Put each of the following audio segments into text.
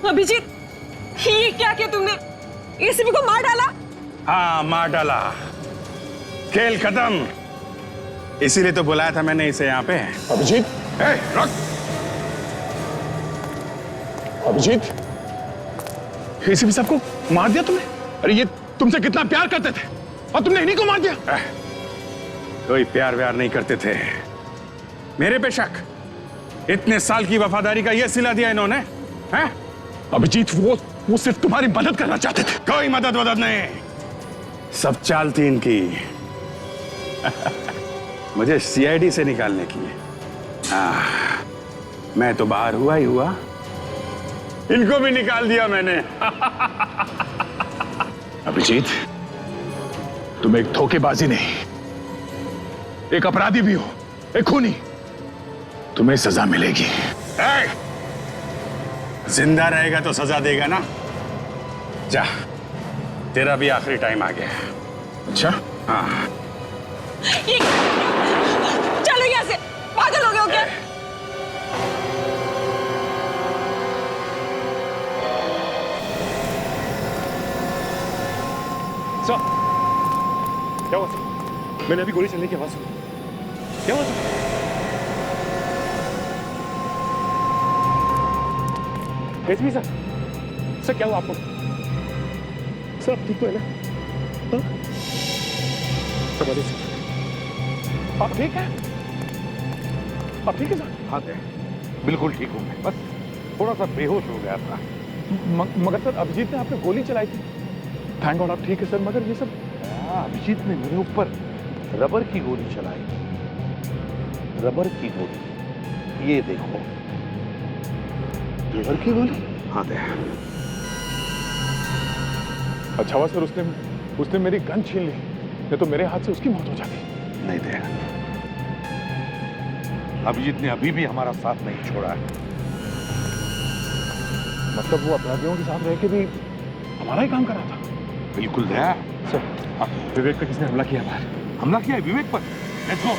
अभिजीत, ये क्या किया तुमने? एसीपी को मार डाला? हाँ, मार डाला। खेल खत्म। इसीलिए तो बुलाया था मैंने इसे यहाँ पे। अभिजीत, रुक। अभिजीत, एसीपी साहब को मार दिया तुमने? अरे ये तुमसे कितना प्यार करते थे और तुमने इन्हीं को मार दिया। कोई प्यार व्यार नहीं करते थे। मेरे पे शक। इतने साल की वफादारी का यह सिला दिया इन्होंने, हैं? अभिजीत, वो सिर्फ तुम्हारी मदद करना चाहते थे। कोई मदद वदद नहीं, सब चाल थी इनकी। मुझे सीआईडी से निकालने की। मैं तो बाहर हुआ ही हुआ, इनको भी निकाल दिया मैंने। अभिजीत, तुम एक धोखेबाजी नहीं, एक अपराधी भी हो, एक खूनी। तुम्हें सजा मिलेगी। जिंदा रहेगा तो सजा देगा ना। जा, तेरा भी आखिरी टाइम आ गया। अच्छा? हाँ। चलो यहाँ से, पागल हो गए हो क्या? सर, क्या हुआ सर? मैंने अभी गोली चलने की आवाज सुनी। क्या हुआ सर? एसपी सर, सर क्या हुआ आपको? सर आप ठीक तो है ना? हाँ? सर बोलिए सर, आप ठीक है? आप ठीक है सर? हाँ बिल्कुल ठीक हूँ मैं, बस थोड़ा सा बेहोश हो गया था। मगर सर अभिजीत ने आपने गोली चलाई थी। थैंक गॉड आप ठीक है सर, मगर ये सब। अभिजीत ने मेरे ऊपर रबर की गोली चलाई। रबर की गोली, ये देखो। रबर की गोली? हाँ दे। अच्छा हुआ सर उसने मेरी गन छीन ली, नहीं तो मेरे हाथ से उसकी मौत हो जाती। नहीं दे, अभिजीत ने अभी भी हमारा साथ नहीं छोड़ा है। मतलब वो अपराधियों के साथ रह के भी हमारा ही काम कर रहा था। बिल्कुल दया। सर, विवेक पे किसने हमला किया बाहर? हमला किया है विवेक पर? Let's go.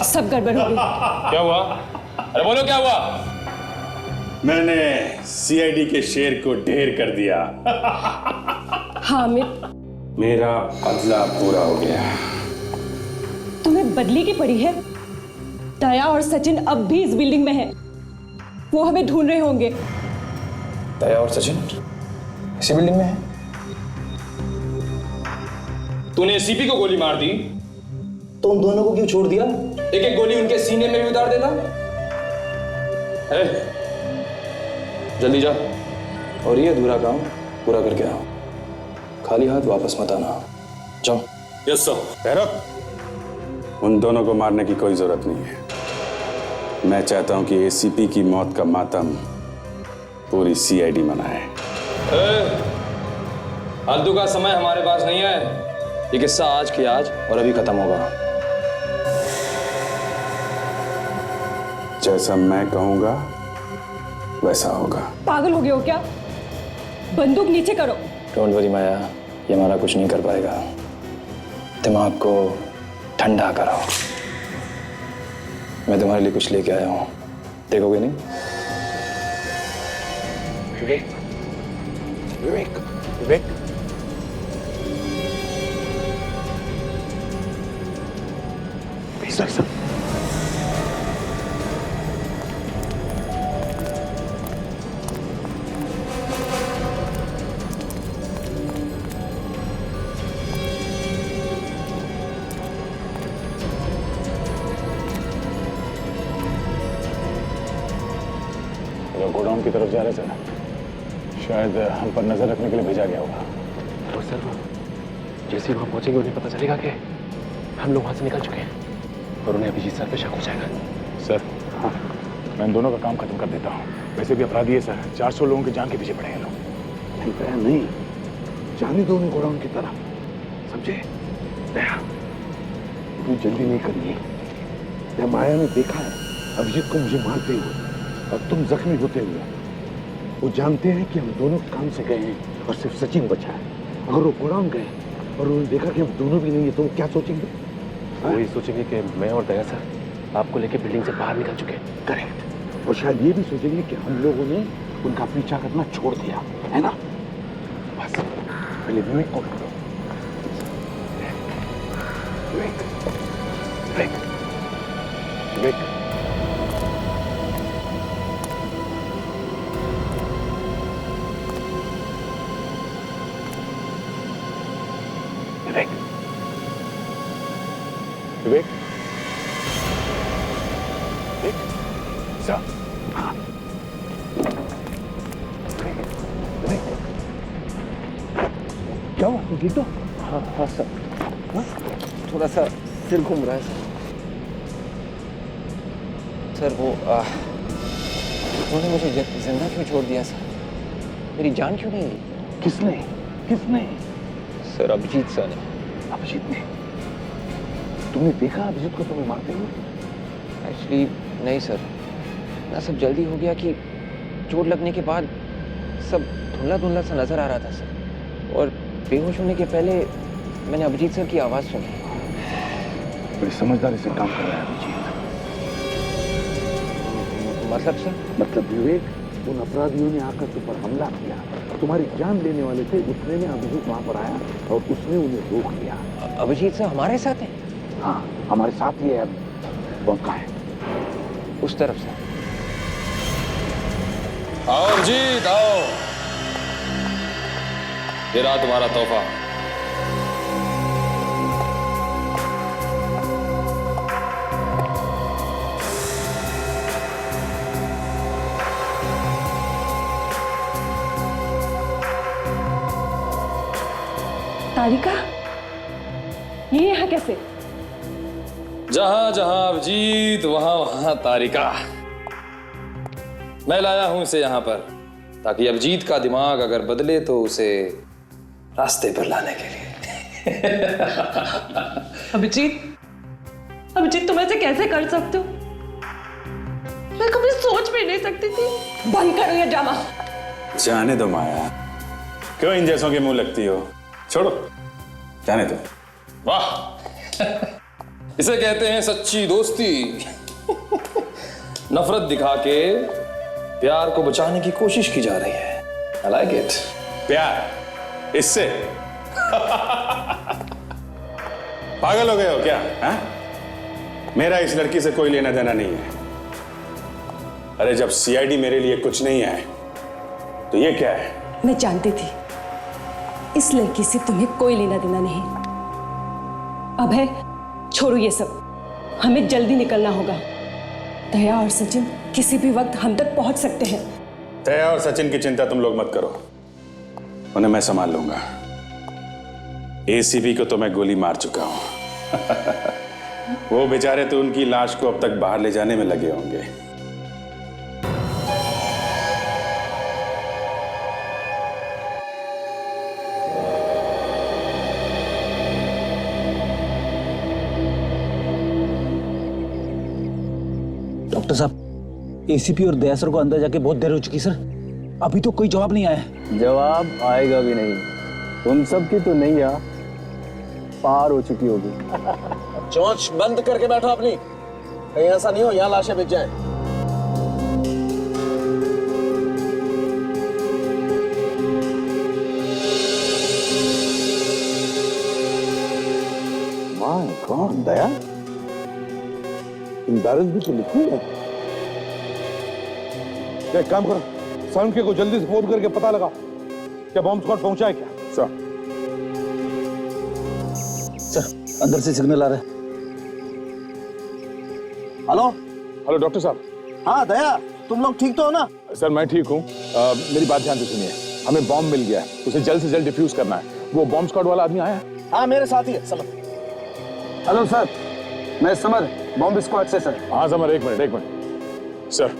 सब गड़बड़ हो गई। क्या हुआ? अरे बोलो क्या हुआ? मैंने सीआईडी के शेर को ढेर कर दिया। हाँ अमित, मेरा बदला पूरा हो गया। तुम्हें बदली की पड़ी है। दया और सचिन अब भी इस बिल्डिंग में हैं। वो हमें ढूंढ रहे होंगे। दया और सचिन इसी बिल्डिंग में है? तूने एसीपी को गोली मार दी तो उन दोनों को क्यों छोड़ दिया? एक एक गोली उनके सीने में भी उतार देता। जल्दी जा और ये अधूरा काम पूरा करके आओ। खाली हाथ वापस मत आना। जाओ। Yes sir. भैरव, उन दोनों को मारने की कोई जरूरत नहीं है। मैं चाहता हूं कि एसीपी की मौत का मातम पूरी सीआईडी मनाए। फालतू का समय हमारे पास नहीं है। ये किस्सा आज की आज और अभी खत्म होगा। जैसा मैं कहूंगा वैसा होगा। पागल हो गए हो क्या? बंदूक नीचे करो। डोंट वरी माया, ये हमारा कुछ नहीं कर पाएगा। दिमाग को ठंडा करो। मैं तुम्हारे लिए कुछ लेके आया हूं, देखोगे नहीं? विवेक, विवेक, विवेक। सर गोडाउन की तरफ जा रहे थे, शायद हम पर नजर रखने के लिए भेजा गया होगा। तो सर वो जैसे ही वहां पहुंचेंगे उन्हें पता चलेगा कि हम लोग वहां से निकल चुके हैं और उन्हें अभिजीत सर पे शक हो जाएगा। सर, हाँ, मैं इन दोनों का काम खत्म कर देता हूँ। वैसे भी अपराधी है सर, 400 लोगों की जान के पीछे पड़े हैं लोग। नहीं दया नहीं, जाने दो उन्हें गोडाउन की तरफ, समझे? दया तू जल्दी नहीं करनी है। माया ने देखा है अभिजीत को मुझे मारते हुए और तुम जख्मी होते हुए। वो जानते हैं कि हम दोनों काम से गए हैं और सिर्फ सचिन बचा है। अगर वो गोडाउन गए और उन्होंने देखा कि हम दोनों भी नहीं है तो वो क्या सोचेंगे? वो ये सोचेंगे कि मैं और दया सर आपको लेके बिल्डिंग से बाहर निकल चुके हैं। करेक्ट। और शायद ये भी सोचेंगे कि हम लोगों ने उनका पीछा करना छोड़ दिया है ना। बस पहले विवेक को ढूंढो। विवेक विवेक विवेक विवेक विवेक विवेक सर। हाँ विवेक क्या हुआ? ठीक तो? हाँ हाँ सर, हाँ? थोड़ा सा सिर घूम रहा है सर। सर वो उन्होंने मुझे जिंदा क्यों छोड़ दिया सर? मेरी जान क्यों नहीं ली? किसने किसने? सर अभिजीत सर ने। अभिजीत ने? तुमने देखा अभिजीत को तुम्हें मारते हुए? एक्चुअली नहीं सर, ना सब जल्दी हो गया कि चोट लगने के बाद सब धुंधला धुंधला सा नजर आ रहा था सर, और बेहोश होने के पहले मैंने अभिजीत सर की आवाज सुनी। बड़ी समझदारी से काम कर रहा है अभिजीत। मतलब सर? मतलब विवेक, उन अपराधियों ने आकर तुम पर हमला किया, तुम्हारी जान लेने वाले थे, उतने में अभिजीत वहां पर आया और उसने उन्हें रोक लिया। अभिजीत सर हमारे साथ हैं? हाँ हमारे साथ ही है। वो कहाँ है? उस तरफ से। आओ जीत आओ, ये रहा तुम्हारा तोहफा। तारिका, ये यहाँ कैसे? जहां जहां अभिजीत वहां वहां तारिका। मैं लाया हूं इसे यहां पर ताकि अभिजीत का दिमाग अगर बदले तो उसे रास्ते पर लाने के लिए। अभिजीत, अभिजीत तुम ऐसे कैसे कर सकते हो? मैं कभी सोच भी नहीं सकती थी। बंद करो ये ड्रामा। जाने दो माया, क्यों इन जैसों के मुंह लगती हो? छोड़ो, जाने दो। वाह, इसे कहते हैं सच्ची दोस्ती। नफरत दिखा के प्यार को बचाने की कोशिश की जा रही है। I like it। प्यार इससे? पागल हो गए हो क्या? हा? मेरा इस लड़की से कोई लेना देना नहीं है। अरे जब सीआईडी मेरे लिए कुछ नहीं है तो ये क्या है? मैं जानती थी इस लड़की से तुम्हें कोई लेना देना नहीं। अभय, छोड़ो ये सब, हमें जल्दी निकलना होगा। दया और सचिन किसी भी वक्त हम तक पहुंच सकते हैं। दया और सचिन की चिंता तुम लोग मत करो, उन्हें मैं संभाल लूंगा। एसीपी को तो मैं गोली मार चुका हूं। वो बेचारे तो उनकी लाश को अब तक बाहर ले जाने में लगे होंगे। डॉक्टर साहब, एसीपी और दया सर को अंदर जाके बहुत देर हो चुकी सर, अभी तो कोई जवाब नहीं आया। जवाब आएगा भी नहीं, उन सब की तो नैया पार हो चुकी होगी। चोंच बंद करके बैठो अपनी, कहीं ऐसा नहीं हो यहाँ लाशें बिक जाए। My God Daya, in barrels भी तो लिक्विड है। एक काम करो, साउंड के को जल्दी से फोन करके पता लगा क्या बॉम्ब स्क्वाड पहुंचा है क्या? सर अंदर से सिग्नल आ रहा है। हेलो हेलो डॉक्टर साहब। हाँ दया, तुम लोग ठीक तो हो ना? सर मैं ठीक हूँ, मेरी बात ध्यान से सुनिए। हमें बॉम्ब मिल गया है, उसे जल्द से जल्द डिफ्यूज करना है। वो बॉम्ब स्क्वाड वाला आदमी आया है? हाँ मेरे साथ ही है समर। हेलो सर, मैं समर, बॉम्ब स्क्वाड से सर। हाँ समर, एक मिनट सर।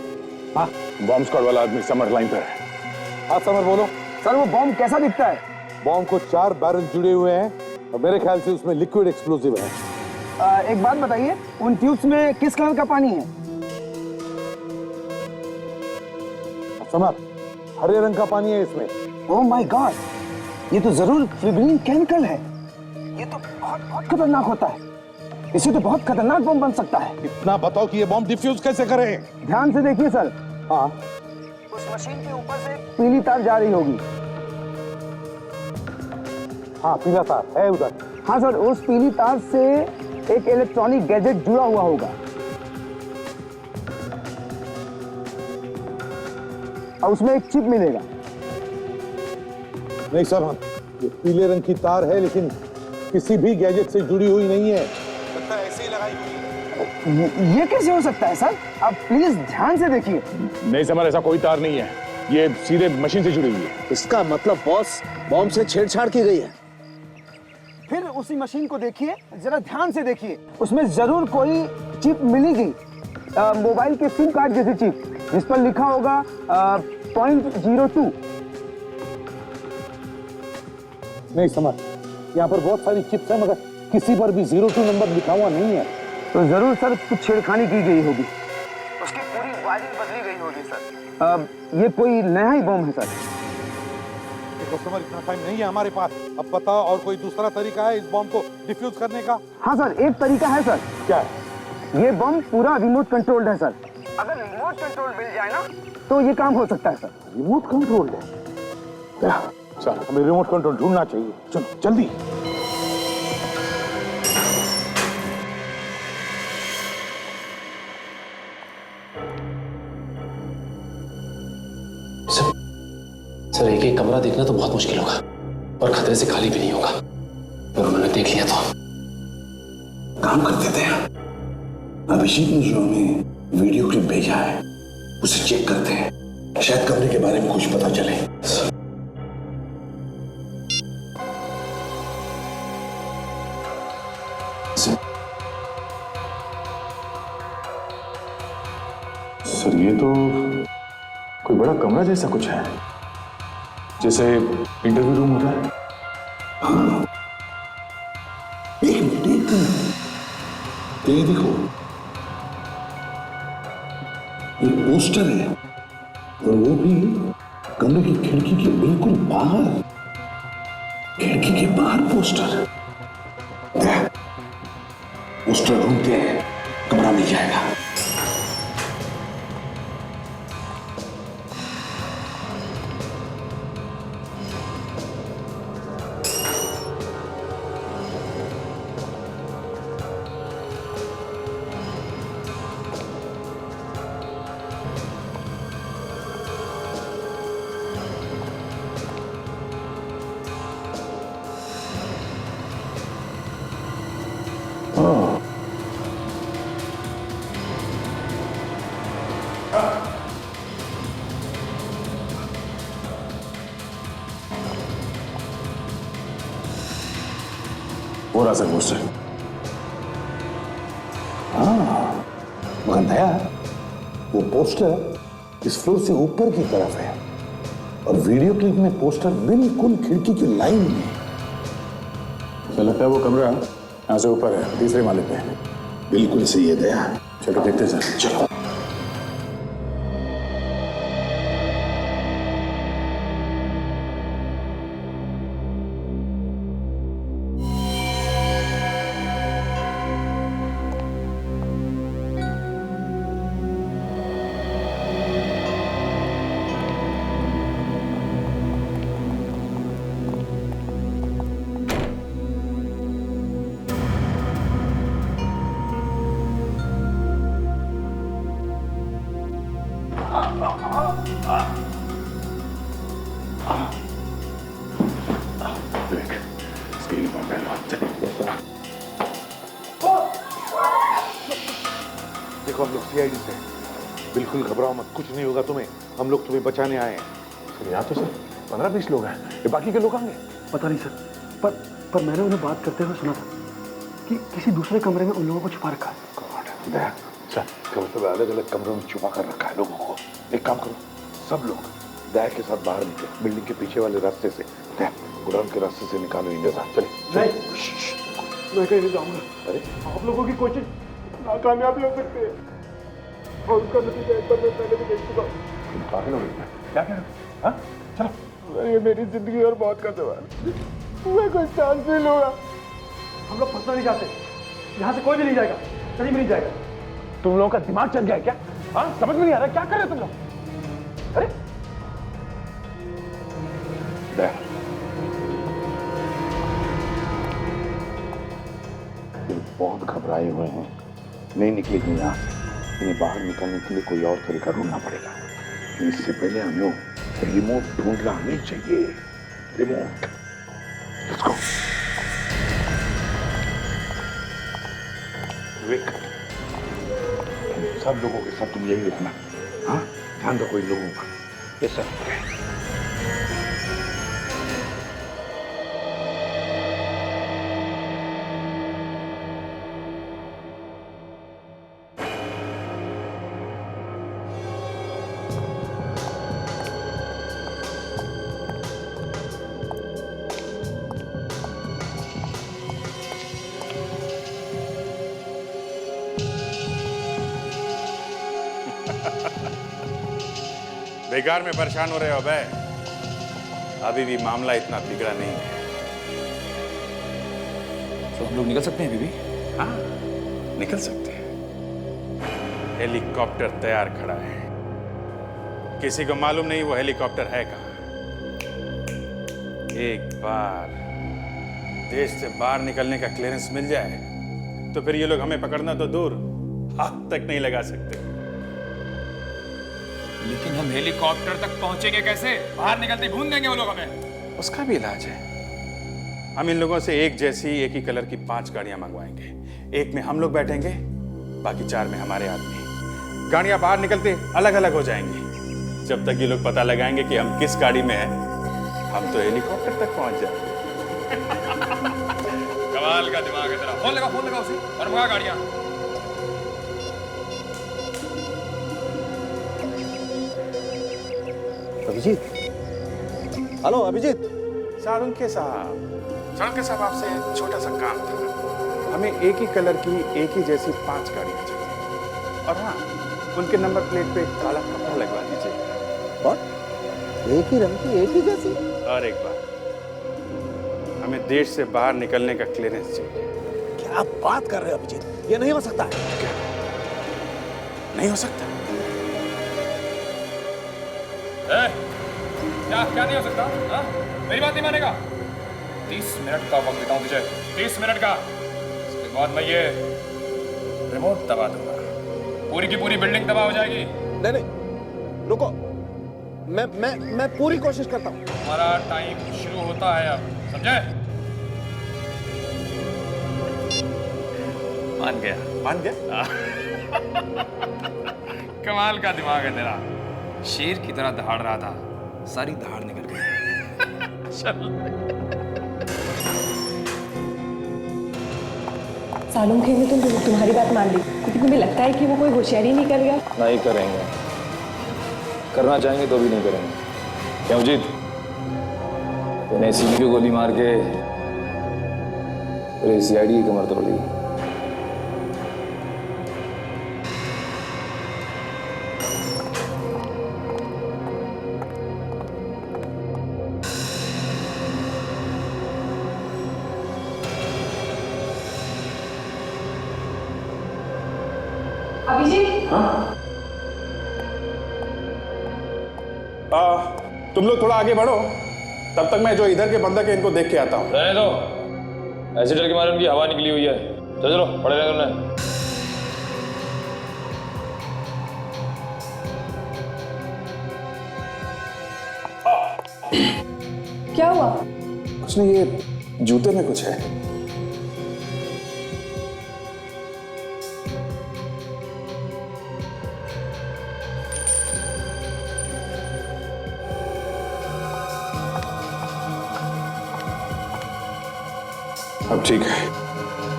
हाँ बॉम्ब स्क्वाड वाला आदमी समर लाइन पर है। हाँ समर बोलो। सर वो बॉम्ब कैसा दिखता है? बॉम्ब को 4 बैरल जुड़े हुए हैं और मेरे ख्याल से उसमें लिक्विड एक्सप्लोसिव है। एक बात बताइए, उन ट्यूब्स में किस कलर का पानी है? समर, हरे रंग का पानी है इसमें। ओह माय गॉड, ये तो जरूर फिब्रिलिन केमिकल है। ये तो बहुत बहुत खतरनाक होता है। इसे तो बहुत खतरनाक बम बन सकता है। इतना बताओ कि ये बॉम्ब डिफ्यूज कैसे करें? ध्यान से देखिए सर। हाँ, उस मशीन के ऊपर से पीली तार जा रही होगी। हाँ, पीला तार है उधर। हाँ सर, उस पीली तार से एक इलेक्ट्रॉनिक गैजेट जुड़ा हुआ होगा और उसमें एक चिप मिलेगा। नहीं साहब, ये पीले रंग की तार है लेकिन किसी भी गैजेट से जुड़ी हुई नहीं है। ऐसे ही लगाई हुई। ये कैसे हो सकता है सर? आप प्लीज ध्यान से देखिए। नहीं समर, ऐसा कोई तार नहीं है, ये सीधे मशीन से जुड़ी हुई है। इसका मतलब बॉस बॉम्ब से छेड़छाड़ की गई है। फिर उसी मशीन को देखिए, जरा ध्यान से देखिए। उसमें जरूर कोई चिप मिलेगी, मोबाइल के सिम कार्ड जैसी चिप, जिस पर लिखा होगा 0.02। नहीं समझ, यहाँ पर बहुत सारी चिप्स है मगर किसी पर भी 02 नंबर लिखा हुआ नहीं है। तो जरूर सर कुछ छेड़खानी की गई होगी। उसकी पूरी वायरिंग बदली गई होगी सर। ये कोई नया ही बम है सर। देखो समझ, इतना टाइम नहीं है हमारे पास। अब बताओ और कोई दूसरा तरीका है इस बॉम्ब को डिफ्यूज करने का? हाँ सर, एक तरीका है सर। क्या है? ये बम पूरा रिमोट कंट्रोल्ड है सर। अगर रिमोट कंट्रोल मिल जाए ना तो ये काम हो सकता है सर। रिमोट कंट्रोल है? चलो, हमें रिमोट कंट्रोल ढूंढना चाहिए। चलो जल्दी। सर एक एक कमरा देखना तो बहुत मुश्किल होगा और खतरे से खाली भी नहीं होगा। और उन्होंने देख लिया तो काम कर देते हैं। अभिजीत ने जो हमें वीडियो क्लिप भेजा है उसे चेक करते हैं, शायद कमरे के बारे में कुछ पता चले। सर ये तो कोई बड़ा कमरा जैसा कुछ है, जैसे इंटरव्यू रूम होता है। हाँ, एक मिनट ये देखो, ये पोस्टर है और वो भी कमरे की खिड़की के बिल्कुल बाहर। खिड़की के बाहर पोस्टर। पोस्टर ढूंढते हैं, कमरा मिल जाएगा। वो रहा सर पोस्टर। हाँ, मगर दया, वो पोस्टर इस फ्लोर से ऊपर की तरफ है और वीडियो क्लिप में पोस्टर बिल्कुल खिड़की की लाइन में। मुझे लगता है वो कमरा यहाँ से ऊपर है, तीसरे माले पे। बिल्कुल सही है दया। चलो देखते हैं सर। चलो। देखो हम लोग सीआईडी से हैं। बिल्कुल घबराओ मत, कुछ नहीं होगा तुम्हें। हम लोग तुम्हें बचाने आए हैं। सर यहाँ तो सर 15-20 लोग हैं, ये बाकी के लोग आएंगे। पता नहीं सर, पर मैंने उन्हें बात करते हुए सुना था कि किसी दूसरे कमरे में उन लोगों को छुपा रखा है। दया, सर इसका मतलब अलग अलग कमरों में छुपा कर रखा है लोगों को। एक काम करो, सब लोग दया के साथ बाहर निकले, बिल्डिंग के पीछे वाले रास्ते से। दया, गोडाउन के रास्ते से निकालो इन्हें। चलिए। मैं कहीं नहीं जाऊंगा। अरे आप लोगों की कोशिश नाकामयाब हो सकती है और उसका नतीजा एक बार मैं पहले भी देख चुका हूँ। पागल हो गए क्या? कह रहे हो? हाँ? चलो ये मेरी जिंदगी और मौत का सवाल। मैं कोई चांस नहीं लूंगा। हम लोग फंसना नहीं चाहते, यहाँ से कोई भी नहीं जाएगा, कहीं भी नहीं जाएगा। तुम लोगों का दिमाग चल गया है क्या? हाँ, समझ में नहीं आ रहा क्या कर रहे हो तुम लोग? अरे बहुत घबराए हुए हैं, नहीं निकलेंगे यहाँ से। इन्हें बाहर निकलने के लिए कोई और तरीका ढूंढना पड़ेगा। इससे पहले हमें रिमोट ढूंढना नहीं चाहिए। रिमोट। Let's go. विवेक, सब लोगों के साथ तुम यही रहना। हाँ, ध्यान रखो इन लोगों का। Yes sir. बेकार में परेशान हो रहे हो अबे। अभी भी मामला इतना बिगड़ा नहीं है। तो हम लोग निकल सकते हैं बीबी? हाँ, निकल सकते हैं। हेलीकॉप्टर तैयार खड़ा है। किसी को मालूम नहीं वो हेलीकॉप्टर है कहाँ। एक बार देश से बाहर निकलने का क्लियरेंस मिल जाए तो फिर ये लोग हमें पकड़ना तो दूर, हाथ तक नहीं लगा सकते। लेकिन हम हेलीकॉप्टर तक पहुंचेंगे कैसे? बाहर निकलते भून देंगे वो लोग हमें। उसका भी इलाज है। हम इन लोगों से एक जैसी एक ही कलर की 5 गाड़ियां मंगवाएंगे। एक में हम लोग बैठेंगे, बाकी 4 में हमारे आदमी। गाड़ियां बाहर निकलते अलग अलग हो जाएंगी। जब तक ये लोग पता लगाएंगे कि हम किस गाड़ी में हैं, हम तो हेलीकॉप्टर तक पहुंच जाएंगे। कमाल का दिमाग है तेरा। फोन लगा उसे और मंगा गाड़ियां। अभिजीत, हेलो अभिजीत। सारुंखे साहब आपसे एक छोटा सा काम था। हमें एक ही कलर की एक ही जैसी 5 गाड़ियां चाहिए। और हाँ, उनके नंबर प्लेट पे काला कपड़ा लगवा दीजिए। और एक ही रंग की एक ही जैसी? और एक बात, हमें देश से बाहर निकलने का क्लियरेंस चाहिए। क्या आप बात कर रहे हो अभिजीत? ये नहीं हो सकता है। क्या नहीं हो सकता? क्या नहीं हो सकता? हाँ? मेरी बात नहीं मानेगा? 30 मिनट का वक्त देता हूं तुझे। 30 मिनट का। उसके बाद मैं ये रिमोट दबा दूंगा। पूरी की पूरी बिल्डिंग तबाह हो जाएगी। नहीं, रुको। मैं पूरी कोशिश करता हूँ। हमारा टाइम शुरू होता है अब, समझे? मान गया? कमाल का दिमाग है तेरा। शेर की तरह दहाड़ रहा था, सारी दहाड़ निकल गई। चल। सालुंखे ने तुम्हारी बात मान ली, लेकिन तुम्हें लगता है कि वो कोई होशियारी नहीं करेगा? नहीं करेंगे, करना चाहेंगे तो भी नहीं करेंगे। क्यों जीत? तूने सीधी को गोली मार के पूरे सीआईडी की कमर तोड़ दी। अभिजीत? तुम लोग थोड़ा आगे बढ़ो, तब तक मैं जो इधर के बंदक है इनको देख के आता हूँ। रहने दो, ऐसे डर के मारे उनकी हवा निकली हुई है। चलो पड़े रहे उन्हें। क्या हुआ? कुछ नहीं, ये जूते में कुछ है। अब ठीक है।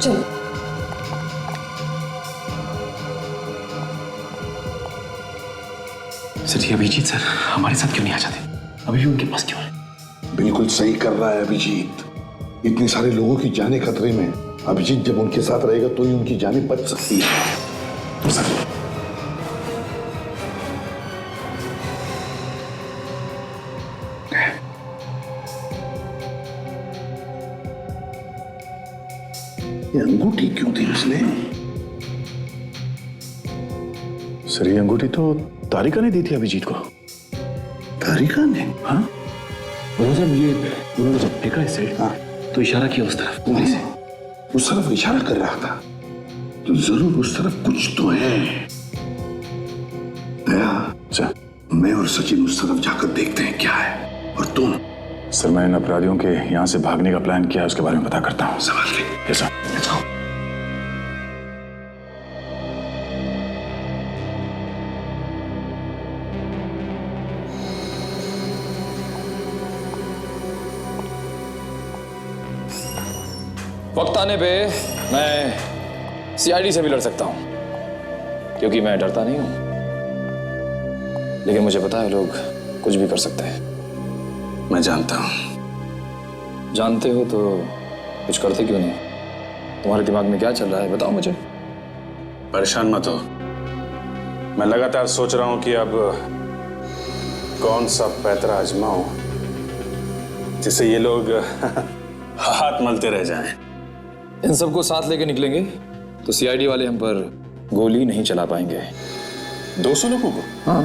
चलो। सर, ये अभिजीत सर हमारे साथ क्यों नहीं आ जाते? अभी भी उनके पास क्यों है? बिल्कुल सही कर रहा है अभिजीत। इतने सारे लोगों की जानें खतरे में। अभिजीत जब उनके साथ रहेगा तो ही उनकी जानें बच सकती है। तो सर ये अंगूठी क्यों दी उसने? सर ये अंगूठी तो तारिका ने दी थी अभिजीत को। तारिका ने? हाँ जब ये उन्होंने जब फेंका इसे, हाँ, तो इशारा किया उस तरफ उंगली से। उस तरफ इशारा कर रहा था तो जरूर उस तरफ कुछ तो है। दया, मैं और सचिन उस तरफ जाकर देखते हैं क्या है। और तुम? सर मैंने अपराधियों के यहाँ से भागने का प्लान किया है, उसके बारे में पता करता हूँ। सवाल ले। Yes sir. Let's go. वक्त आने पे मैं सीआईडी से भी लड़ सकता हूं, क्योंकि मैं डरता नहीं हूं। लेकिन मुझे पता है लोग कुछ भी कर सकते हैं। मैं जानता हूं। जानते हो तो कुछ करते क्यों नहीं? तुम्हारे दिमाग में क्या चल रहा है बताओ मुझे। परेशान मत हो, मैं लगातार सोच रहा हूं कि अब कौन सा पैतरा आजमाऊं जिससे ये लोग हाथ मलते रह जाएं। इन सबको साथ लेके निकलेंगे तो सीआईडी वाले हम पर गोली नहीं चला पाएंगे। 200 लोगों को? हाँ।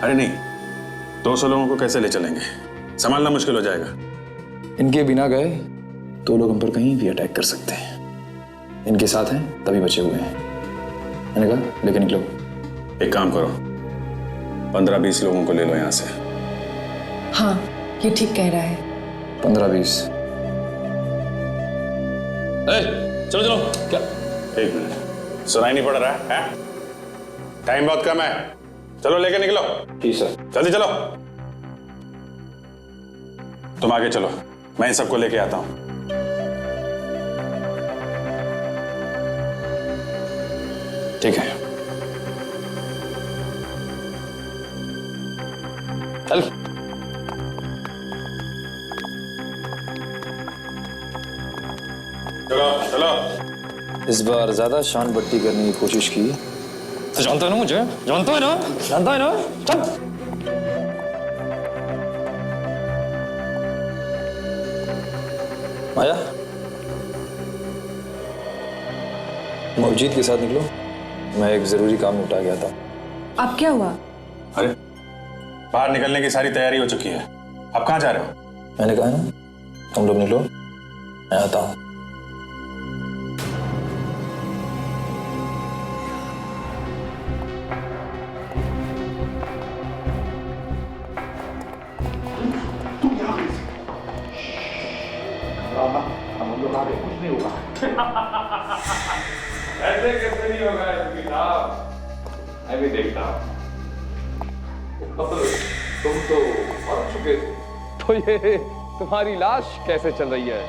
अरे नहीं, 200 लोगों को कैसे ले चलेंगे? संभालना मुश्किल हो जाएगा। इनके बिना गए तो लोग हम पर कहीं भी अटैक कर सकते हैं। इनके साथ हैं तभी बचे हुए हैं। मैंने कहा लेके निकलो। एक काम करो, 15-20 लोगों को ले लो यहाँ से। हाँ, ये ठीक कह रहा है। 15-20। चलो चलो। क्या? एक मिनट, सुनाई नहीं पड़ रहा है? टाइम बहुत कम है, चलो लेके निकलो। जी सर। जल्दी चलो। तुम आगे चलो, मैं इन सबको लेके आता हूं। ठीक है। चल। चलो चलो। इस बार ज्यादा शान बट्टी करने की कोशिश की तो जानता है ना मुझे, जानता है ना, जानता है ना। चल। माया, तुम अभिजीत के साथ निकलो, मैं एक जरूरी काम निपटा गया था। अब क्या हुआ? अरे बाहर निकलने की सारी तैयारी हो चुकी है, अब कहाँ जा रहे हो? मैंने कहा ना तुम लोग निकलो, मैं आता हूं। ऐसे कैसे नहीं होगा साहब? मैं भी देखता हूँ। तुम तो मर चुके थे, तो ये तुम्हारी लाश कैसे चल रही है?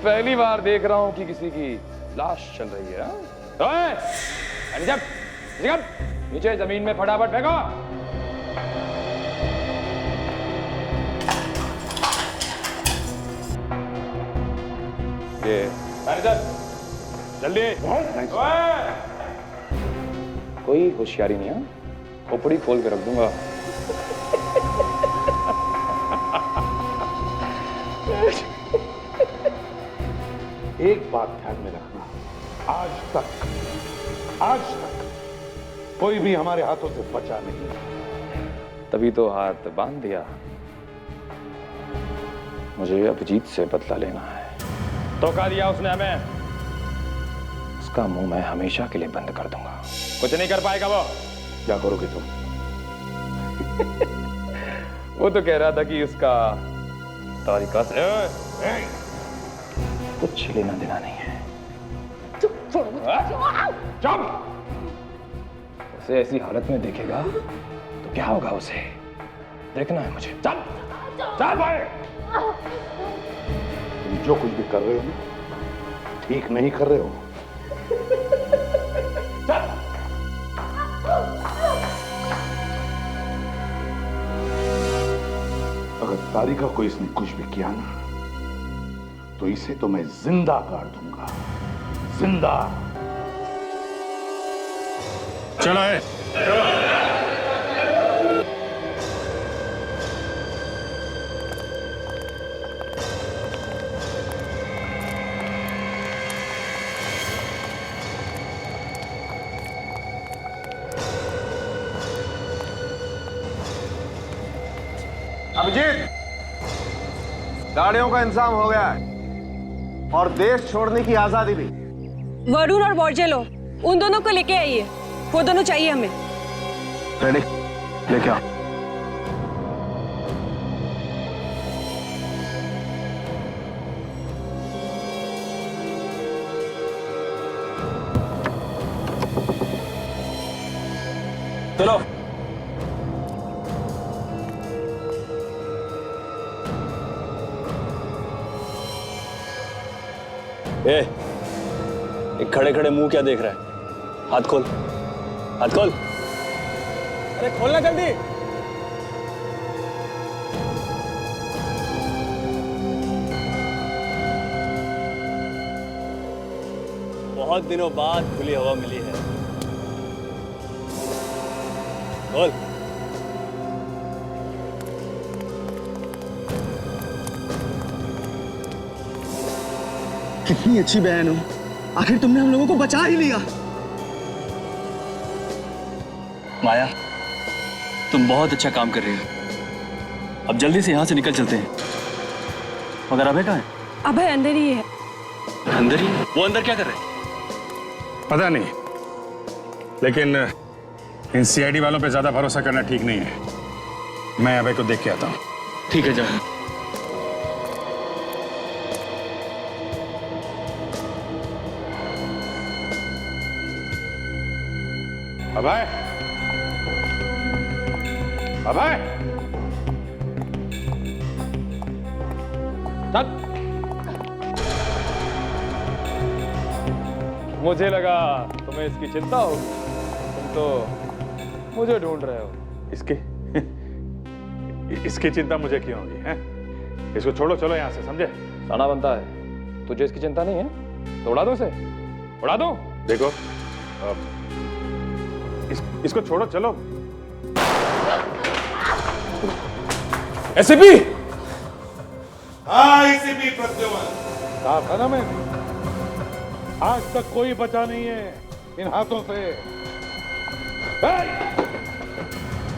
पहली बार देख रहा हूं कि किसी की लाश चल रही है। जब नीचे जमीन में फटाफट फेंको। ये मैनेजर जल्दी। कोई होशियारी नहीं है, खोपड़ी खोल के रख दूंगा। एक बात ध्यान में रखना, आज तक कोई भी हमारे हाथों से बचा नहीं। तभी तो हाथ बांध दिया। मुझे अभिजीत से बदला लेना है। धोखा दिया उसने हमें, उसका मुंह मैं हमेशा के लिए बंद कर दूंगा। कुछ नहीं कर पाएगा वो। क्या करोगे तुम? वो तो कह रहा था कि उसका तारिका से कुछ लेना देना नहीं है। चुप। उसे ऐसी हालत में देखेगा तो क्या होगा उसे, देखना है मुझे। चल चल भाई। तुम जो कुछ भी कर रहे हो ना, ठीक नहीं कर रहे हो। अगर तारिका को इसने कुछ भी किया ना, तो इसे तो मैं जिंदा गाड़ दूंगा, जिंदा। चलो है। अभिजीत, गाड़ियों का इंतजाम हो गया है और देश छोड़ने की आजादी भी। वरुण और बोर्जेलो, उन दोनों को लेके आइए, वो दोनों चाहिए हमें। रेडी, लेके आओ। चलो। एक खड़े खड़े मुंह क्या देख रहा है? हाथ खोल, हाथ खोल। अरे खोलना जल्दी। बहुत दिनों बाद खुली हवा मिली है। खोल। कितनी अच्छी बहन हो, आखिर तुमने हम लोगों को बचा ही लिया। माया, तुम बहुत अच्छा काम कर रही हो। अब जल्दी से यहाँ से निकल चलते हैं। मगर अभय कहाँ है? अभय अंदर ही है। अंदर ही? वो अंदर क्या कर रहे हैं? पता नहीं, लेकिन इन सीआईडी वालों पे ज्यादा भरोसा करना ठीक नहीं है। मैं अभय को देख के आता हूँ। ठीक है, जाओ। अभय, अभय, चल। मुझे लगा तुम्हें इसकी चिंता हो, तुम तो मुझे ढूंढ रहे हो। इसकी इसकी चिंता मुझे क्यों होगी हैं? इसको छोड़ो, चलो यहाँ से, समझे? साना बनता है, तुझे इसकी चिंता नहीं है तो उड़ा दो उसे, उड़ा दो। देखो, इसको छोड़ो, चलो। एसीपी। हाँ, एसीपी प्रद्युमन। कहा था ना मैं, आज तक कोई बचा नहीं है इन हाथों से।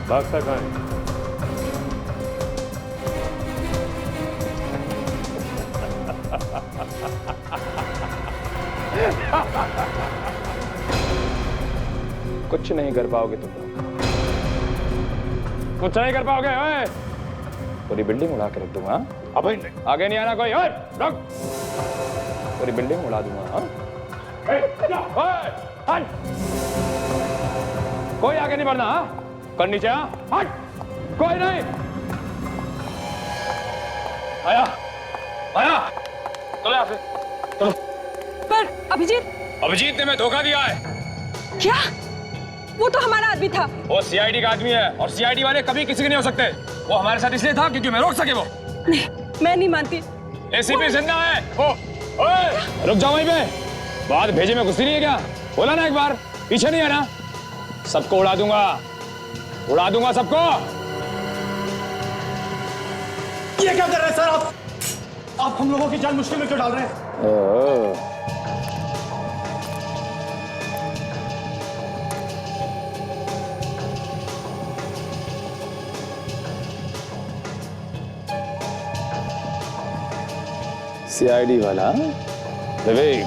भागता कहाँ है? कुछ नहीं कर पाओगे तुम लोग, कुछ नहीं कर पाओगे। ओए, पूरी बिल्डिंग उड़ा के रख दूंगा। अबे आगे नहीं आना कोई। ओए, रुक, पूरी बिल्डिंग उड़ा दूंगा। हाँ? ओए, हट, कोई आगे नहीं बढ़ना। हाँ? कर नीचे। हाँ? हट, कोई नहीं। आया, आया, चलो यहाँ से, चलो। पर अभिजीत, अभिजीत ने मैं धोखा दिया है। क्या? वो तो हमारा आदमी था। वो सीआईडी का आदमी है और सीआईडी वाले कभी किसी के नहीं हो सकते। वो हमारे साथ इसलिए था क्योंकि मैं रोक सके। वो नहीं, मैं नहीं मानती। एसीपी जिंदा है। ओए, रुक जाओ वहीं पे। बात भेजे में घुसी नहीं है क्या? बोला ना एक बार, पीछे नहीं है ना? सबको उड़ा दूंगा, उड़ा दूंगा सबको। ये क्या कर रहे हैं सर आप? आप हम लोगों की जान मुश्किल में क्यों डाल रहे हैं? सीआईडी वाला विवेक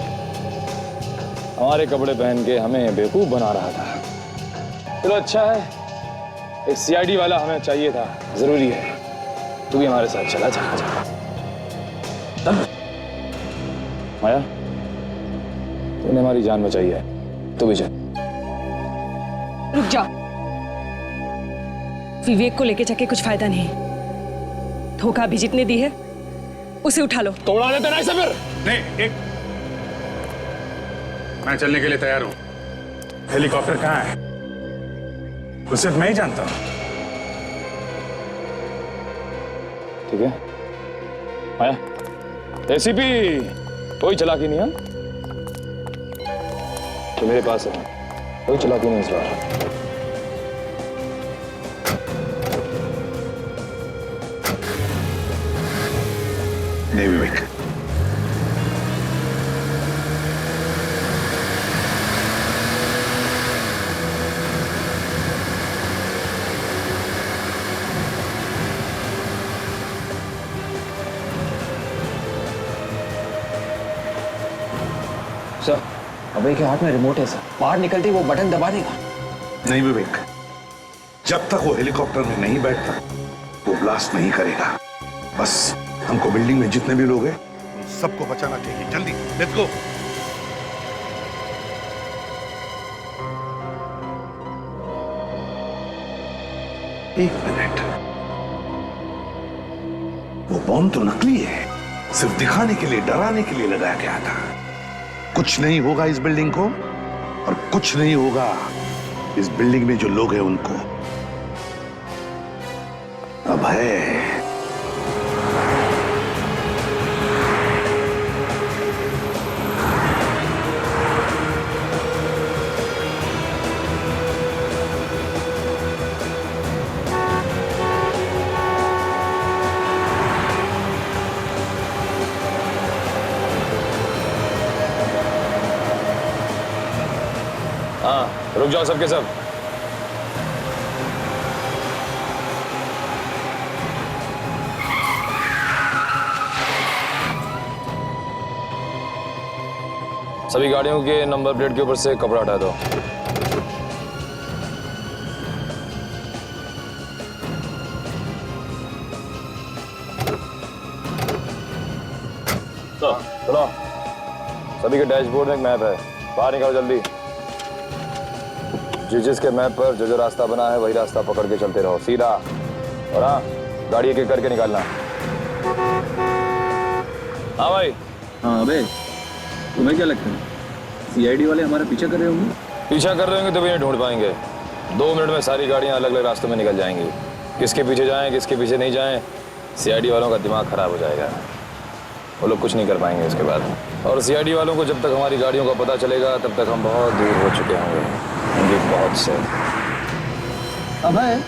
हमारे कपड़े पहन के हमें बेवकूफ बना रहा था। चलो अच्छा है, एक सीआईडी वाला हमें चाहिए था, जरूरी है। तू भी हमारे साथ चला जा। माया, तूने हमारी जान बचाई है, तू भी चल। रुक जा, विवेक को लेके जाके कुछ फायदा नहीं। धोखा अभिजीत ने दी है, उसे उठा लो। तो उड़ा देते ना इसे फिर। नहीं, एक मैं चलने के लिए तैयार हूं। हेलीकॉप्टर कहाँ है? उसे मैं ही जानता हूं। ठीक है माया, एसीपी कोई चालाकी नहीं है तो मेरे पास है, कोई चालाकी नहीं इस बार। नहीं विवेक, सर, अभय के हाथ में रिमोट है सर, बाहर निकलते ही वो बटन दबा देगा। नहीं विवेक, जब तक वो हेलीकॉप्टर में नहीं बैठता वो ब्लास्ट नहीं करेगा। बस हमको बिल्डिंग में जितने भी लोग हैं उन सबको बचाना चाहिए। जल्दी लेट्स गो। एक मिनट, वो बॉम्ब तो नकली है, सिर्फ दिखाने के लिए, डराने के लिए लगाया गया था। कुछ नहीं होगा इस बिल्डिंग को और कुछ नहीं होगा इस बिल्डिंग में जो लोग हैं उनको। अब है हाँ, रुक जाओ सबके सब। सभी गाड़ियों के नंबर प्लेट के ऊपर से कपड़ा हटा दो। चलो, सभी के डैशबोर्ड में एक मैप है, बाहर निकालो जल्दी। जिसके मैप पर जो जो रास्ता बना है वही रास्ता पकड़ के चलते रहो, सीधा। और हाँ, गाड़ी एक एक करके निकालना। हाँ भाई। हाँ अबे, तुम्हें क्या लगता है सीआईडी वाले हमारा पीछा कर रहे होंगे? पीछा कर रहे होंगे तो भी नहीं ढूंढ पाएंगे। 2 मिनट में सारी गाड़ियां अलग अलग रास्तों में निकल जाएंगी। किसके पीछे जाएं, किसके पीछे नहीं जाएं, सीआईडी वालों का दिमाग खराब हो जाएगा। वो लोग कुछ नहीं कर पाएंगे उसके बाद। और सीआईडी वालों को जब तक हमारी गाड़ियों का पता चलेगा तब तक हम बहुत दूर हो चुके होंगे, बहुत से। अभय,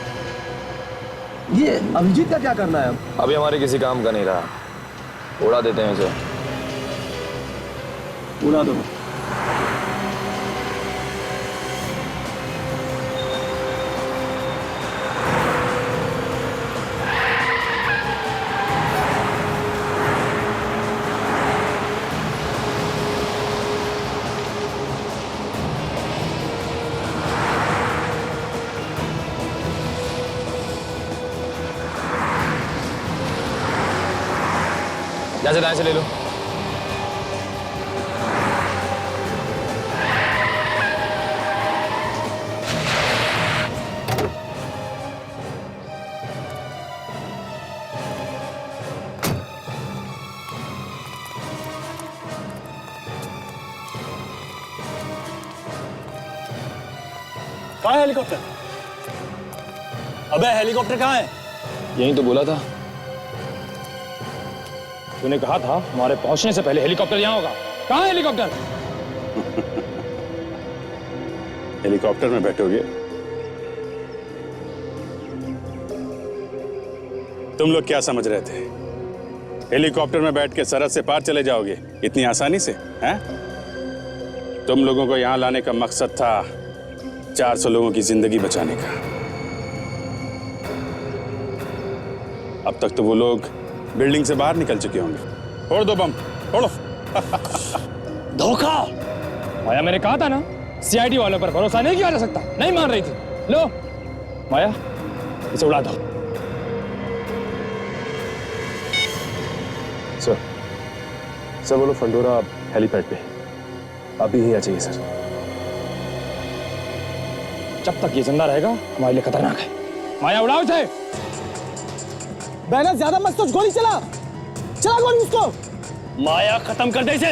ये अभिजीत का क्या करना है? अभी हमारे किसी काम का नहीं रहा, उड़ा देते हैं इसे। उड़ा दो। जैसे दाएं से ले लो। कहाँ है हेलीकॉप्टर? अबे हेलीकॉप्टर कहाँ है? यही तो बोला था। तूने कहा था हमारे पहुंचने से पहले हेलीकॉप्टर यहां होगा। कहाँ है हेलीकॉप्टर? हेलीकॉप्टर में बैठोगे? तुम लोग क्या समझ रहे थे? हेलीकॉप्टर में बैठ के सरहद से पार चले जाओगे इतनी आसानी से? हैं? तुम लोगों को यहां लाने का मकसद था 400 लोगों की जिंदगी बचाने का। अब तक तो वो लोग बिल्डिंग से बाहर निकल चुके होंगे। फोड़ दो बम, फोड़ो। धोखा। माया, मैंने कहा था ना, सीआईडी वालों पर भरोसा नहीं किया जा सकता। नहीं मान रही थी। लो माया, इसे उड़ा दो। सर बोलो फंडोरा हेलीपैड पे अभी ही आ जाइए सर। जब तक ये जिंदा रहेगा हमारे लिए खतरनाक है। माया, उड़ाओ इसे। बैनर ज्यादा मत सोच, गोली चला गोली उसको। माया, खत्म कर दे इसे।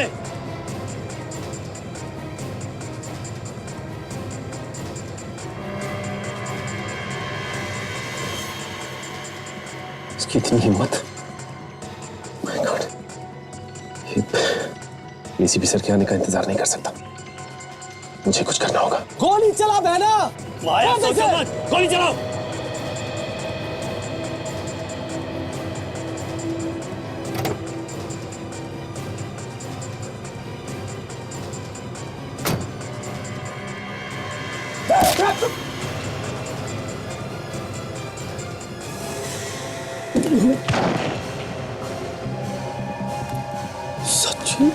इसकी इतनी हिम्मत। माय गॉड, एसीपी सर के आने का इंतजार नहीं कर सकता। मुझे कुछ करना होगा। गोली चला बैनर। माया, सोचो मत, गोली चलाओ। सचिन,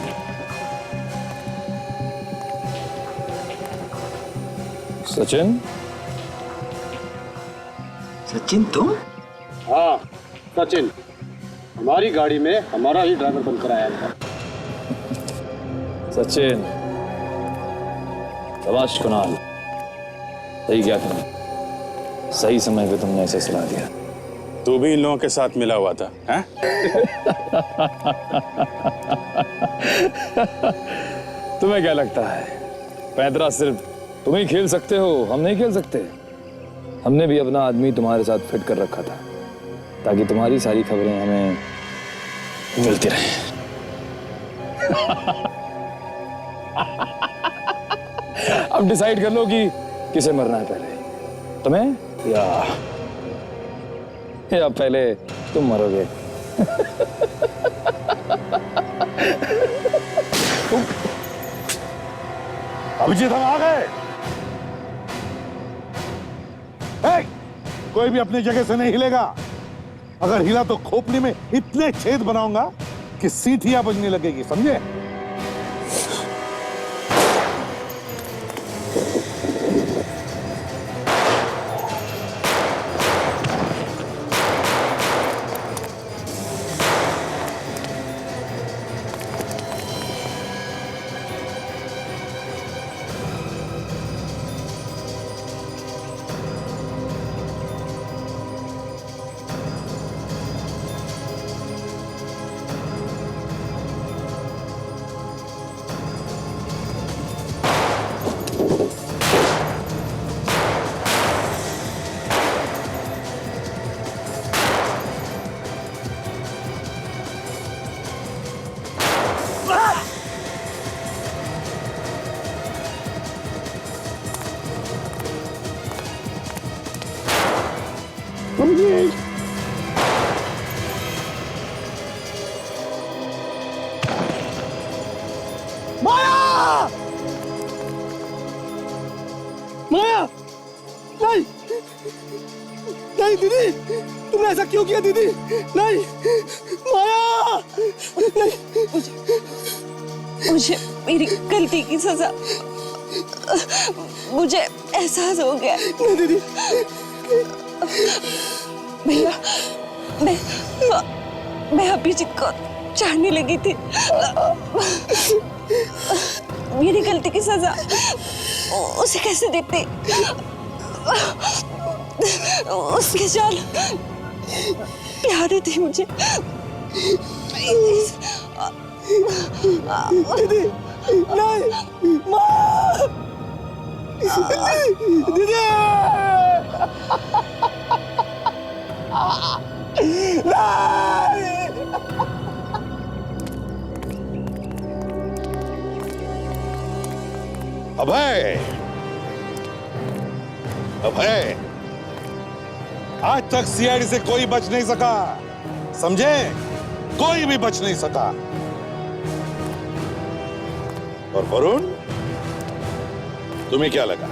सचिन, सचिन तुम? हाँ सचिन, हमारी गाड़ी में हमारा ही ड्राइवर बनकर आया था। सचिन, शाबाश कुणाल, सही क्या तुमने, सही समय पे तुमने ऐसे सलाह दिया। तू भी इन लोगों के साथ मिला हुआ था, हैं? तुम्हें क्या लगता है पैदरा सिर्फ तुम ही खेल सकते हो, हम नहीं खेल सकते? हमने भी अपना आदमी तुम्हारे साथ फिट कर रखा था ताकि तुम्हारी सारी खबरें हमें मिलती रहें। अब डिसाइड कर लो कि किसे मरना है पहले, तुम्हें या पहले तुम मरोगे। अभिजीत, हम आ गए। कोई भी अपनी जगह से नहीं हिलेगा। अगर हिला तो खोपड़ी में इतने छेद बनाऊंगा कि सीटियां बजने लगेगी, समझे? माया! नहीं! नहीं दीदी! तुमने ऐसा क्यों किया दीदी? नहीं! माया! नहीं! मुझे मेरी गलती की सजा, मुझे एहसास हो गया। नहीं दीदी! भैया, मैं अभिजीत को चाहने लगी थी। मेरी गलती की सजा उसे कैसे देते? उसके चाल प्यारे थे मुझे। दीदी! नहीं! माँ! दीदी! अभय, अभय, आज तक सीआईडी से कोई बच नहीं सका, समझे? कोई भी बच नहीं सका। और वरुण, तुम्हें क्या लगा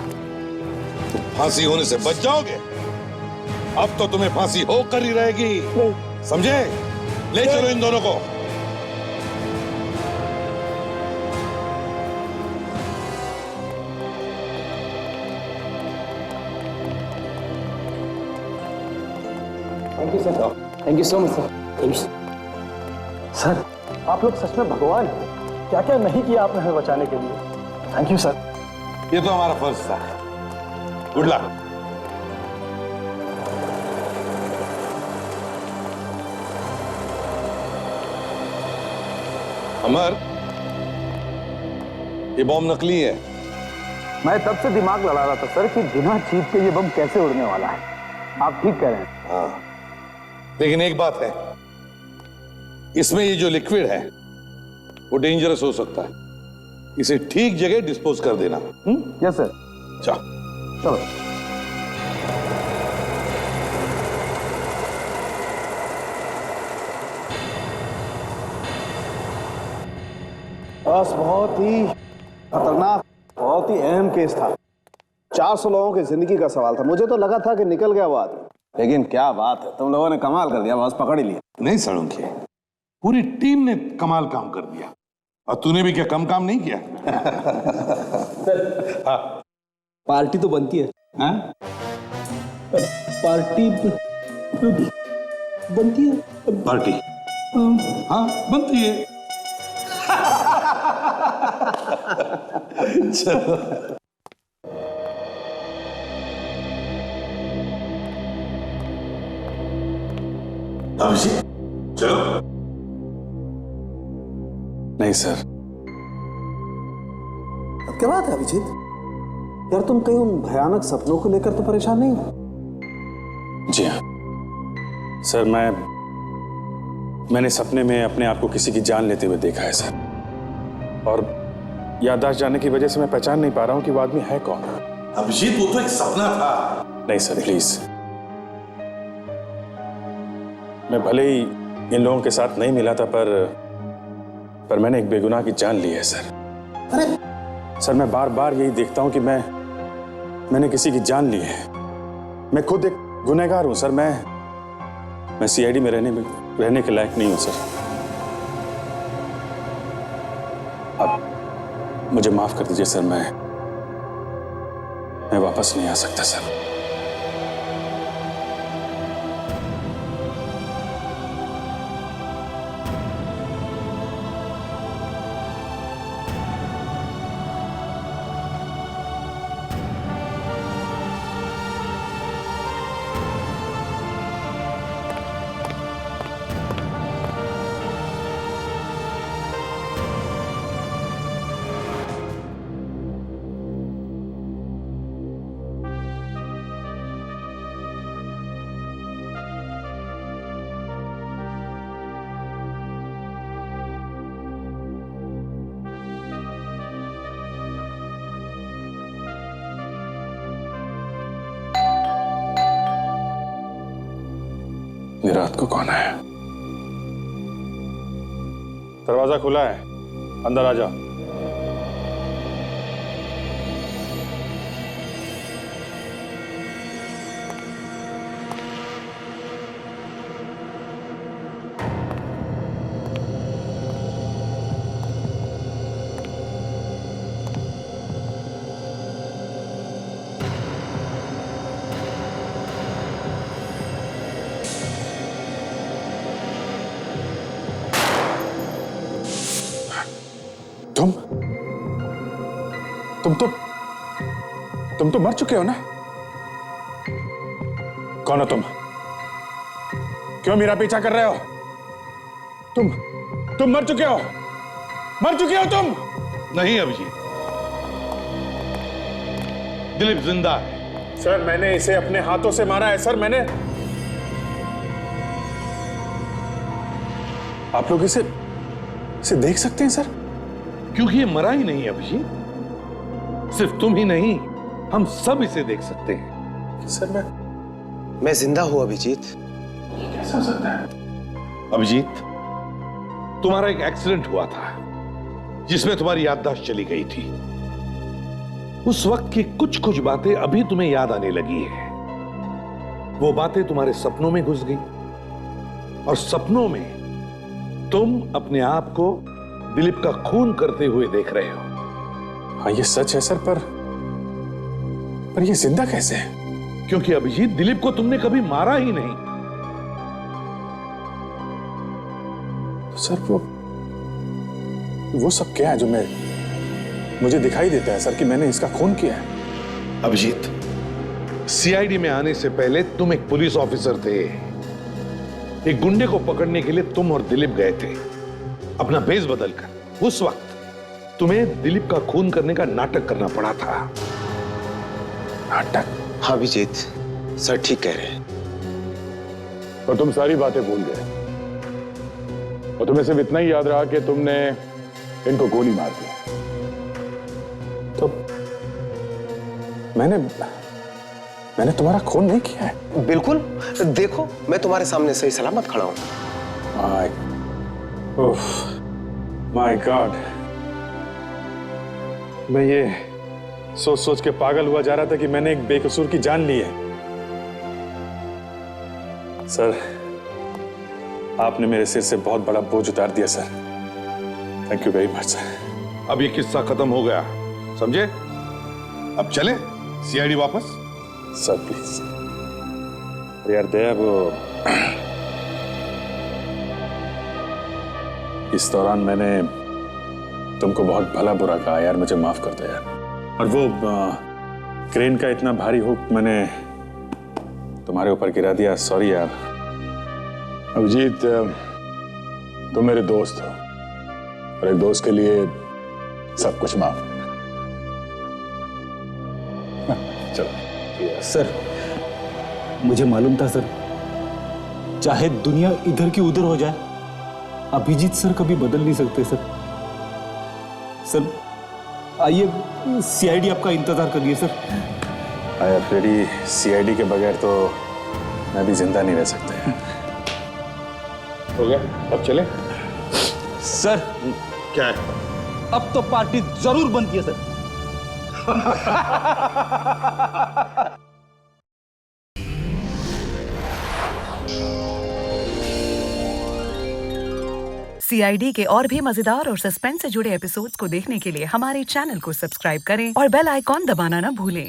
तुम फांसी होने से बच जाओगे? अब तो तुम्हें फांसी होकर ही रहेगी, समझे? ले चलो इन दोनों को। Thank you sir, thank you so much sir. Thank you sir. आप लोग सच में भगवान हैं। क्या क्या नहीं किया आपने हमें बचाने के लिए। Thank you sir. ये तो हमारा फर्ज था। Good luck. अमर, ये बॉम्ब नकली है। मैं तब से दिमाग लड़ा रहा था सर कि बिना चीप के ये बम कैसे उड़ने वाला है। आप ठीक कह रहे हैं। हाँ, लेकिन एक बात है, इसमें ये जो लिक्विड है वो डेंजरस हो सकता है। इसे ठीक जगह डिस्पोज कर देना। Yes sir. चलो। बस बहुत ही खतरनाक, बहुत ही अहम केस था। 400 लोगों की जिंदगी का सवाल था। मुझे तो लगा था कि निकल गया बात, लेकिन क्या बात है, तुम लोगों ने कमाल कर दिया, बस पकड़ ही लिया। नहीं सड़ुंखे, पूरी टीम ने कमाल काम कर दिया। और तूने भी क्या कम काम नहीं किया? हाँ। पार्टी तो बनती है। हाँ, पार्टी बनती है। पार्टी हाँ बनती है। चलो अभिजीत चलो। नहीं सर। अब क्या बात है अभिजीत? यार तुम कहीं उन भयानक सपनों को लेकर तो परेशान नहीं हो? जी हाँ सर, मैंने सपने में अपने आप को किसी की जान लेते हुए देखा है सर, और याददाश्त जाने की वजह से मैं पहचान नहीं पा रहा हूं कि वो आदमी है कौन। अभिजीत वो तो एक सपना था। नहीं सर प्लीज, मैं भले ही इन लोगों के साथ नहीं मिला था, पर मैंने एक बेगुनाह की जान ली है सर। अरे सर मैं बार बार यही देखता हूं कि मैंने किसी की जान ली है। मैं खुद एक गुनहगार हूं सर। मैं सीआईडी में रहने के लायक नहीं हूं सर। अब मुझे माफ कर दीजिए सर, मैं वापस नहीं आ सकता सर। ये रात को कौन है? दरवाजा खुला है, अंदर आ जा। तुम तो मर चुके हो ना? कौन हो तुम? क्यों मेरा पीछा कर रहे हो? तुम मर चुके हो? मर चुके हो तुम? नहीं अभिजीत, दिलीप जिंदा है। सर मैंने इसे अपने हाथों से मारा है सर। मैंने। आप लोग इसे देख सकते हैं सर? क्योंकि ये मरा ही नहीं अभिजीत। सिर्फ तुम ही नहीं, हम सब इसे देख सकते हैं। सर मैं जिंदा हूं अभिजीत। ये कैसे हो सकता है? अभिजीत, तुम्हारा एक एक्सीडेंट हुआ था जिसमें तुम्हारी याददाश्त चली गई थी। उस वक्त की कुछ कुछ बातें अभी तुम्हें याद आने लगी है। वो बातें तुम्हारे सपनों में घुस गई, और सपनों में तुम अपने आप को दिलीप का खून करते हुए देख रहे हो। हाँ ये सच है सर, पर ये जिंदा कैसे है? क्योंकि अभिजीत, दिलीप को तुमने कभी मारा ही नहीं। सर वो सब क्या है जो मुझे दिखाई देता है सर कि मैंने इसका खून किया है? अभिजीत, सीआईडी में आने से पहले तुम एक पुलिस ऑफिसर थे। एक गुंडे को पकड़ने के लिए तुम और दिलीप गए थे अपना भेष बदलकर। उस वक्त तुम्हें दिलीप का खून करने का नाटक करना पड़ा था। नाटक? हाँ अभिजीत, सर ठीक कह रहे हैं। और तुम सारी बातें भूल गए, और तुम्हें सिर्फ इतना ही याद रहा कि तुमने इनको गोली मार दी। तो मैंने तुम्हारा खून नहीं किया है। बिल्कुल, देखो मैं तुम्हारे सामने सही सलामत खड़ा हूं। माय गॉड, मैं ये सोच सोच के पागल हुआ जा रहा था कि मैंने एक बेकसूर की जान ली है। सर आपने मेरे सिर से बहुत बड़ा बोझ उतार दिया sir. Thank you very much sir. अब ये किस्सा खत्म हो गया, समझे? अब चले। सीआईडी वापस? Sir please. यार दया, वो इस दौरान मैंने तुमको बहुत भला बुरा कहा यार, मुझे माफ कर दो यार। और वो क्रेन का इतना भारी हुक मैंने तुम्हारे ऊपर गिरा दिया, सॉरी यार। अभिजीत, तुम मेरे दोस्त हो और एक दोस्त के लिए सब कुछ माफ। चलो। सर, मुझे मालूम था सर, चाहे दुनिया इधर की उधर हो जाए, अभिजीत सर कभी बदल नहीं सकते सर। सर आइए, सीआईडी आपका इंतजार करिए sir. I am ready. CID के बगैर तो मैं भी जिंदा नहीं रह सकता। हो गया, अब चले? सर क्या है? अब तो पार्टी जरूर बनती है सर। सीआईडी के और भी मजेदार और सस्पेंस से जुड़े एपिसोड्स को देखने के लिए हमारे चैनल को सब्सक्राइब करें और बेल आइकॉन दबाना ना भूलें।